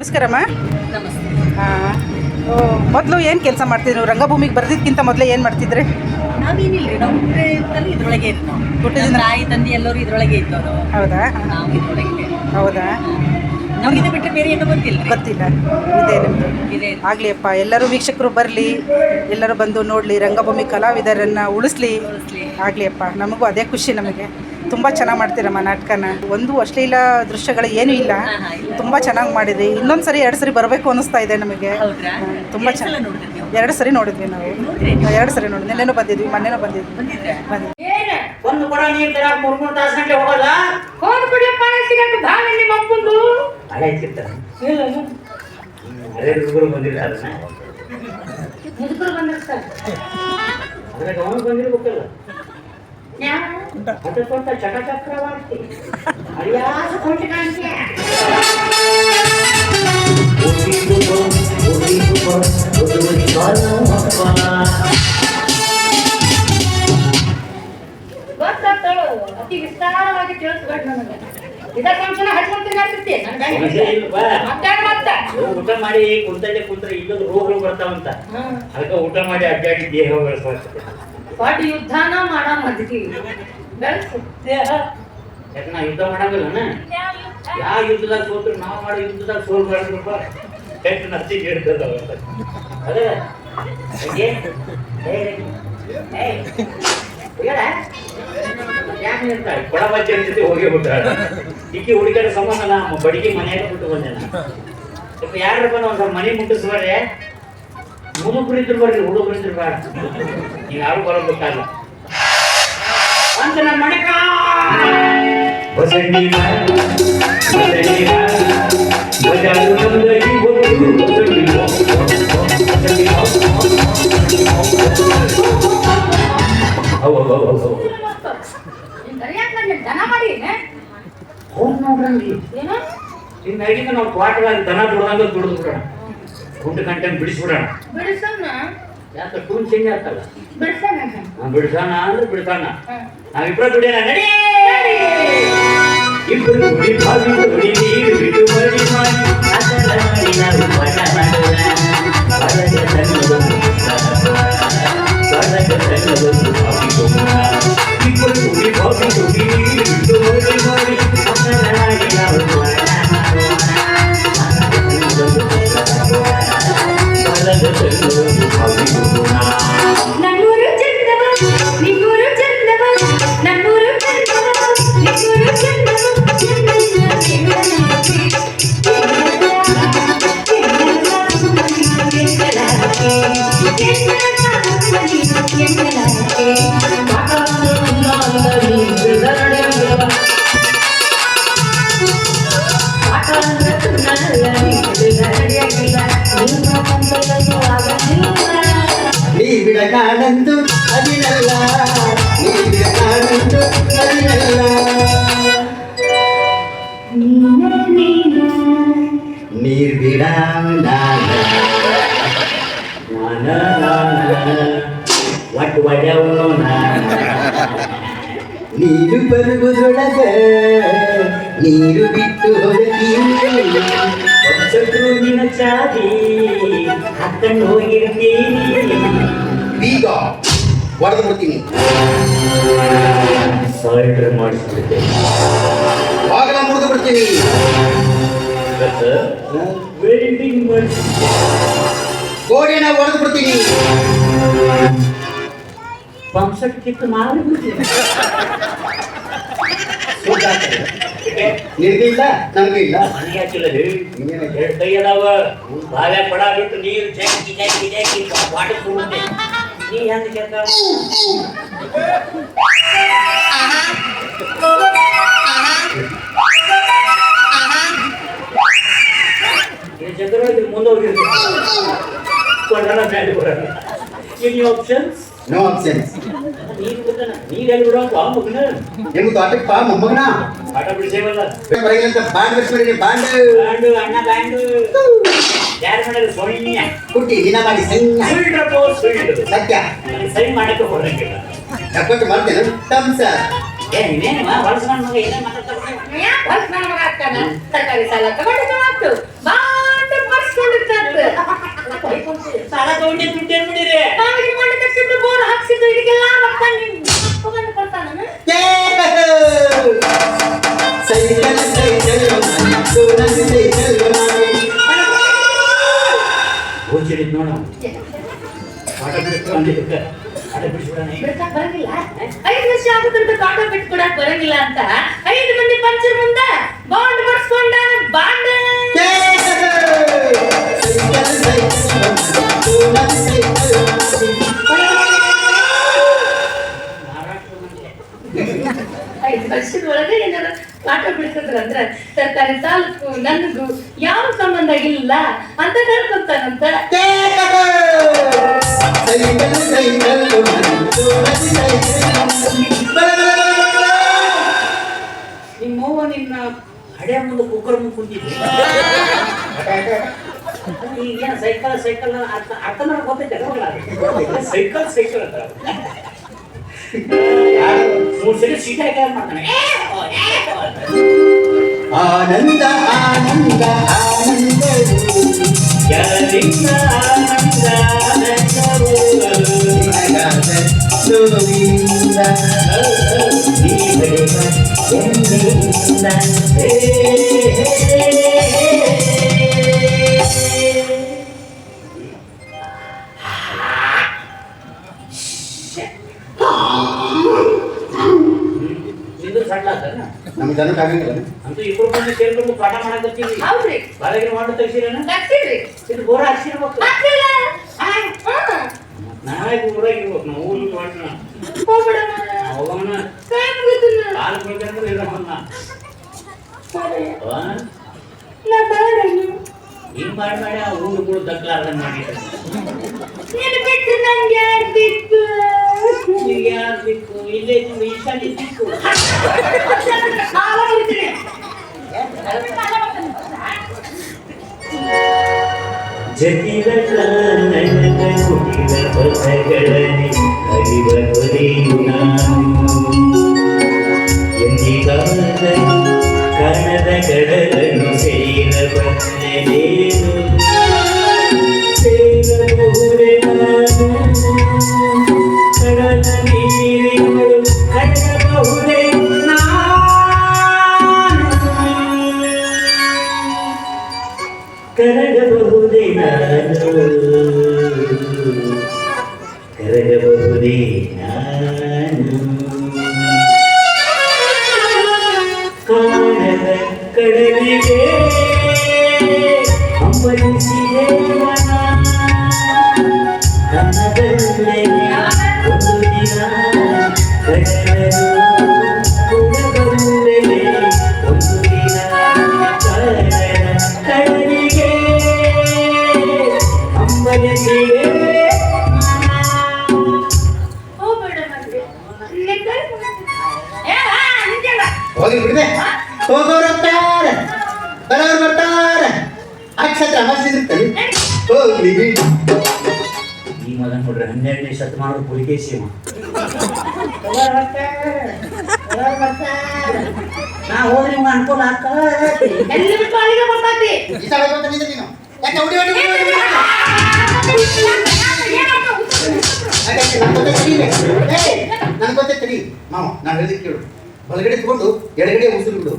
ನಮಸ್ಕಾರಮ್ಮ. ನಮಸ್ತೆ. ಮೊದಲು ಏನು ಕೆಲಸ ಮಾಡ್ತಿದ್ರು? ರಂಗಭೂಮಿಗೆ ಬರ್ದಿದ್ದಕ್ಕಿಂತ ಮೊದಲೇ ಏನು ಮಾಡ್ತಿದ್ರೆ? ನಾವೇನಿಲ್ಲ, ನಾವು ಹುಟ್ಟಿದಲ್ಲಿ ಇದ್ರೊಳಗೆ ಇದ್ದು, ಹುಟ್ಟಿದ ತಾಯಿ ತಂದೆ ಎಲ್ಲರೂ ಇದ್ರೊಳಗೆ ಇದ್ದವರು. ಹೌದಾ? ನಾವು ಇದ್ರೊಳಗೆ. ಹೌದಾ? ನಮಗಿದು ಬಿಟ್ಟರೆ ಬೇರೆ ಏನೂ ಗೊತ್ತಿಲ್ಲ. ಗೊತ್ತಿಲ್ಲ. ಇದೇ ನಿಮ್ಮದು ಇದೆ. ಆಗಲಿ ಅಪ್ಪ, ಎಲ್ಲರೂ ವೀಕ್ಷಕರು ಬರಲಿ, ಎಲ್ಲರೂ ಬಂದು ನೋಡಲಿ, ರಂಗಭೂಮಿ ಕಲಾವಿದರನ್ನು ಉಳಿಸ್ಲಿ. ಆಗಲಿ ಅಪ್ಪ, ನಮಗೂ ಅದೇ ಖುಷಿ. ನಮಗೆ ತುಂಬ ಚೆನ್ನಾಗಿ ಮಾಡ್ತೀರಮ್ಮ ನಾಟಕನ. ಒಂದು ಅಶ್ಲೀಲ ದೃಶ್ಯಗಳು ಏನೂ ಇಲ್ಲ, ತುಂಬ ಚೆನ್ನಾಗಿ ಮಾಡಿದ್ರಿ. ಇನ್ನೊಂದು ಸರಿ 2 ಸರಿ ಬರಬೇಕು ಅನ್ನಿಸ್ತಾ ಇದೆ ನಮಗೆ. ತುಂಬ ಚೆನ್ನಾಗಿ 2 ಸರಿ ನೋಡಿದ್ವಿ ನಾವು. 2 ಸರಿ ನೋಡಿದ್ವಿ. ನಿನ್ನೆನೂ ಬಂದಿದ್ವಿ, ಮೊನ್ನೆನೂ ಬಂದಿದ್ವಿ. ಒಂದು ಕೊಡ ನೀರು ತರ 3 ತಾಸು ಗಂಟೆ ಹೋಗಲ್ಲ. ಹೋಗಿ ಬಿಡಿಯಪ್ಪ, ಸಿಗಂತ ದಾಳಿ ನಿಮ್ಮ ಅಪ್ಪಂದು ಅಲ್ಲೇ ಇರ್ತಿರ್ತಾರೆ. ಅದೇ ಹುಡುಗರು ಬಂದಿರ್ತಾರೆ. ಮುದುಕರು ಬಂದಿರ್ತಾರೆ. ಅದ್ರಾಗ ಅವನು ಬಂದಿರ್ಬೇಕಲ್ಲ. ಯಾವ ಅದು ಸ್ವಲ್ಪ ಚಟಚಕ್ರವರ್ತಿ ಅಳಿಯಾಸ ಕೊಂಡಿ ಕಾಣ್ತೀಯ. ಗೊತ್ತಾಗ್ತಾಳು, ಅತಿ ವಿಸ್ತಾರವಾಗಿ ತಿಳಿಸ್ಬೇಡ ನನಗೆ. ಇದಕ್ಕಂಶನ ಹಚ್ಕೊಂತೀನಿ ಆಗ್ತೈತಿ ಊಟ ಮಾಡಿ ಕುಂತಲ್ಲೇ ಕುಂತ್ರೆ ಇನ್ನೊಂದು ರೋಗಗಳು ಬರ್ತಾವಂತ. ಅದಕ್ಕೆ ಊಟ ಮಾಡಿ ಅಡ್ಡಾಡಿ ದೇಹ ಬೆಳೆಸ್ಬಾರ್ದು. ಪಾಟಿ ಯುದ್ಧನ ಮಾಡ ಮದ್ವಿ ಬೆಳೆಸು ಯಾಕೆ ನಾ ಯುದ್ಧ ಮಾಡಂಗಿಲ್ಲ. ಯಾವ ಯುದ್ಧದಾಗ ಸೋತ್ರು ನಾವು ಮಾಡೋ ಯುದ್ಧದಾಗ ಸೋಲ್ಬಾರ್ದಪ್ಪ. ಕೆಟ್ಟು ನರ್ಸಿಗೆ ಹೇಳ್ತದ ಅದೇ ಯಾಕೆ ನಿಂತಾಳೆ ಕೊಡ ಬಜ್ಜೆ ಜೊತೆ ಹೋಗಿ ಬಿಟ್ಟಾಳ. ಇಕ್ಕಿ ಹುಡುಗರ ಸಂಬಂಧ ನಮ್ಮ ಬಡಿಗೆ ಮನೆಯಾಗ ಬಿಟ್ಟು ಬಂದೆ ನಾನು. ಯಾರಪ್ಪ ನಾವು ಸ್ವಲ್ಪ ಮನೆ ಮುಟ್ಟಿಸ್ಬಾರ್ರೆ. ಮುದುಕರು ಇದ್ರು ಬರ್ರಿ, ಹುಡುಗರು ಇದ್ರು ಬೇಡ. ನೀವು ಯಾರು ಬರೋಬೇಕಾಗಲ್ಲ ಅಂತ ನಮ್ಮ ಮನೆಕ ದನ ಮಾಡಿ ಹೋಗಿ ನೋಡ್ರಿ. ಇನ್ನಾಗಿಂದ ನಾವು ತೋಟದಾಗ ದನ ದುಡ್ದಂಗ ದುಡಿದು ಬಿಡೋಣ. ಗುಂಡು ಕಂಟೆಂಟ್ ಬಿಡಿಸ್ಬಿಡೋಣ. ಬಿಡಿಸೋಣ. ಯಾಕೆ ಟೂನ್ ಚೇಂಜ್ ಆಗ್ತಲ್ಲ. ಬಿಡಿಸೋಣ ಬಿಡಿಸೋಣ ಅಂದ್ರೆ ಬಿಡಿಸೋಣ. ನಾವಿಬ್ರ ದುಡಿಯೋಣ. ನಡಿ ಇಬ್ಬರು ದುಡಿ ಭಾವಿ ದುಡಿ ನೀರು ಬಿಟ್ಟು ಬಡಿ ಮಾಡಿ ಅದರ ಮಾಡಿ ನಾವು ಪಾಠ ಮಾಡೋಣ. ಬಳಗ ಸಣ್ಣದೊಂದು ಇಬ್ಬರು ದುಡಿ ಭಾವಿ ದುಡಿ ನೀರು ಬಿಟ್ಟು ಬಡಿ ಮಾಡಿ ಅದರ ಮಾಡಿ ನಾವು ಪಾಠ ಮಾಡೋಣ. ನನ್ನೂರು ಚಂದವ ನಿನ್ನೂರು ಚಂದವ ನನ್ನೂರು ಚಂದವ ನಿನ್ನೂರು ಚಂದವ ನೀ ಬಿಡಕಾನಂದು ಅದಿನಲ್ಲ, ನೀ ಬಿಡಕಾನಂದು ಅದಿನಲ್ಲ. ನೀರ್ ಬಿಡ ಒಟ್ಟು ಒಡ್ಯವನು ನೀರು ಬರುವುದೊಳಗ ನೀರು ಬಿಟ್ಟು ಹೋಗತೀನಿ. ಶತ್ರುವಿನ ಚಾದಿ ಹತ್ತನ್ನು ಹೋಗಿರ್ತೀನಿ. ಬೀಗ ಹೊಡೆದು ಬಿಡ್ತೀನಿ. ಸಾಲ್ಟ್ರ್ ಮಾಡಿಸ್ಬಿಡ್ತೇನೆ. ಬಾಗಿಲ ಮುರಿದು ಬಿಡ್ತೀನಿ. ವೆಲ್ಡಿಂಗ್ ಮಾಡಿಸ್ಬಿಡ್ತೇನೆ. ಗೋಡೆನ ಹೊಡೆದು ಬಿಡ್ತೀನಿ. ಪಂಪ್ಸೆಟ್ ಕಿತ್ತು ಮಾಡಿಬಿಡ್ತೀನಿ. ನಿನಗೆ ಇಲ್ಲ, ನನಗೆ ಇಲ್ಲ. ಮನೆಗೆ ಹಾಕಿಲ್ಲ ಎರಡು ಕೈ ಅದಾವ. ಬಾವೆ ಪಡ ಬಿಟ್ಟು ನೀರು ಜಾಕಿ ಜಾಕಿ ಜಾಕಿ ವಾಟರ್ ಕೊಡುತ್ತೆ. ನೀ ಹೆಂಗೆ ಕೇಳ್ತಾವ ಜಗರೊಳಗೆ ಮುಂದೋಗಿರ್ತೀವಿ. ಕೊಂಡನ ಬ್ಯಾಡ್ ಬರೋಲ್ಲ. Any options? No options. ನೀರು ಗೊತ್ತಾನ ನೀರು ಎಲ್ಲಿ ಬಿಡೋ ಮಗನ ನಿಮ್ಗೆ ತೋಟಕ್ಕೆ ಪಾ ಮೊಮ್ಮಗನ ಆಟ ಬಿಡಿಸೇವಲ್ಲ. ಬರಗಿಲ್ಲ ಬಾಂಡ್ ಬಿಡಿಸ್ಬಿಡಿ. ಬಾಂಡ್ ಬ್ಯಾಂಡು ಅಣ್ಣ ಬ್ಯಾಂಡು ಯಾರು ಮಾಡಿದ್ರು ಸೋಣಿಯ ಕುಟ್ಟಿ ದಿನ ಮಾಡಿ ಸಣ್ಣ ಸುಳ್ಳ್ರಪ್ಪ ಸುಳ್ಳು. ಸತ್ಯ ಸರಿ ಮಾಡಕ್ಕೆ ಹೊರಗಿಲ್ಲ. ತಪ್ಪಟ್ಟು ಮಾಡ್ತೇನೆ. ತಮ್ಸ ನೀನೇನು ಹೊಲಸ ಮಗ ಏನೇ ಮಾತಾಡ್ತಾ ತರಕಾರಿ ಸಾಲ ತಗೊಂಡು ಬಾ ಬಂದಿದ್ದಕ್ಕೆ ಅಡ ಬಿಡಿಸ್ಬಿಡೋಣ ಬಿಡ್ಸಕ್ ಬರಂಗಿಲ್ಲ 5 ವರ್ಷ ಆಗುತ್ತಂತ ಕಾಟ ಬಿಟ್ಕೊಡಕ್ ಬರಂಗಿಲ್ಲ ಅಂತ 5 ಮಂದಿ ಪಂಚರ್ ಮುಂದ ಬಾಂಡ್ ಬರ್ಸ್ಕೊಂಡ ಬಾಂಡ್ ಮಹಾರಾಷ್ಟ್ರ ಮಂದಿ 5 ವರ್ಷದೊಳಗೆ ಏನಾರ ಕಾಟ ಬಿಡ್ಸಿದ್ರ ಅಂದ್ರ ಸರ್ಕಾರಿ ಸಾಲಕ್ಕೂ ನನಗೂ ಯಾವ ಸಂಬಂಧ ಇಲ್ಲ ಅಂತ ಹೇಳ್ಕೊತಾನಂತ ನಿಮ್ಮವ್ವ ನಿನ್ನ ಹಡೆ ಮುಂದೆ ಕುಕ್ಕರ್ ಮುಂದೆ ಕುಂತಿದ್ವಿ ಈಗೇನ ಸೈಕಲ್ ಅರ್ಥನ ಗೊತ್ತೈತೆ ಸೈಕಲ್ ಅಂತ 3 ಸರಿ ಸೀಟ್ ಹಾಕಿ ಮಾಡ್ತಾನೆ ಆನಂದ ಆನಂದ ಆನಂದ ಯಾರಿಂದ ಆನಂದ ನೋವಿಂದ ಇದು ಸಡ್ಲಾತ ನಮ್ಮ ಜನಕ್ಕೆ ಆಗಂಗಿಲ್ಲ ಅಂತೂ ಇಬ್ರು ಬಂದು ಸೇರ್ಕೊಂಡು ಪಾಠ ಮಾಡಕತ್ತೀವಿ ಹೌದ್ರಿ ಬಾಲಗಿನ ಮಾಡಿ ತೆಗ್ಸಿರೇನ ಕಟ್ಸಿದ್ರಿ ಇದು ಬೋರ ಹಾಕ್ಸಿರ್ಬೇಕು ಹಾಕ್ಲಿಲ್ಲ ನಾಳೆ ಊರಾಗಿರ್ಬೇಕು ನಾವು ಊರಿಗೆ ಮಾಡ್ಣ ಹೋಗ್ಬಿಡ ಹೋಗೋಣ ಕೈ ಮುಗಿತನ ಕಾಲು ಕೊಡ್ಕೊಂಡು ಇರೋಣ ನಾ ಬಾರನು ಹಿಂಗ್ ಮಾಡ್ಬೇಡ ಊರು ಕೂಡ ದಕ್ಕಲಾರ್ದ ಮಾಡಿದ್ರು ನೀನು ಬಿಟ್ಟು ನಂಗೆ ಯಾರು ಬೇಕು ಈಗ ಯಾರು ಸಿಕ್ಕು ಇಲ್ಲೇ ಈಶಾನ್ಯ ಸಿಕ್ಕು ಸಾಲ ಮುಗಿತೀನಿ ಜಟಿಲ ಕಾನನದ ಕುಟಿಲ ಪಥಗಳಲ್ಲಿ ಹರಿವ ಹೊರೆಯು ನಾನು ಎಂದಿಗಾದರೂ ಕಾಣದ ಕಡಲನ್ನು ಸೇರಬಲ್ಲೆನೇನು ಸೇರಬಹುದೇ ನಾನು ಕಡಲ ನೀರಿಗಳು ಕಡಲಬಹುದೇ ಕರಗಬಹುದೇ ನಾನು ಕರಗಬಹುದೇ ನಾನು ಕಾಣದ ಕಡಲಿಗೆ ಹಂಬಲಿಸಿದೆ ಮನ ಕನ್ನಡಲ್ಲೇ ಒಂದು ದಿನ ಕಡಲರು ಕುಡಬರುವೆ ಒಂದು ದಿನ ಕಡಲಿಗೆ ಹಂಬಲಿಸಿದೆ ಹೋಗ್ಬೇಡ ಮತ್ತೆ ನಿನ್ನ ಕೈ ಮುಗಿತೀನಿ ನಿಜಲ್ಲ ಹೋಗಿ ಬಿಡ್ದೆ ಹೋಗೋರು ಹೋಗ್ತಾರೆ ಬರೋರು ಬರ್ತಾರೆ ಅಕ್ಷತ್ರ ಅಮಾಸಿರ್ತಾರೆ ಹೋಗ್ಲಿ ಬಿಡಿ ಈ ಮಗನ್ ನೋಡ್ರಿ 12ನೇ ಶತಮಾನದ ಪುಲಿಕೇಶಿ ನಾ ಹೋದ್ರೆ ನಿಮ್ಗೆ ಅನುಕೂಲ ಆಗ್ತದ ಎಲ್ಲರ ಪಾಲಿಗೆ ಬರ್ತೈತಿ ಈ ಸಲ ಬಂದಿದ್ದೆ ನೀನು ಯಾಕೆ ಹುಡಿ ಹುಡಿ ಹುಡಿ ಹುಡಿ ನನ್ ಗೊತ್ತೈತೆ ಮಾವ ನಾನು ಹೇಳಿದ್ ಕೇಳು ಬಲಗಡೆ ತಗೊಂಡು ಎಡಗಡೆ ಉಸಿರು ಬಿಡು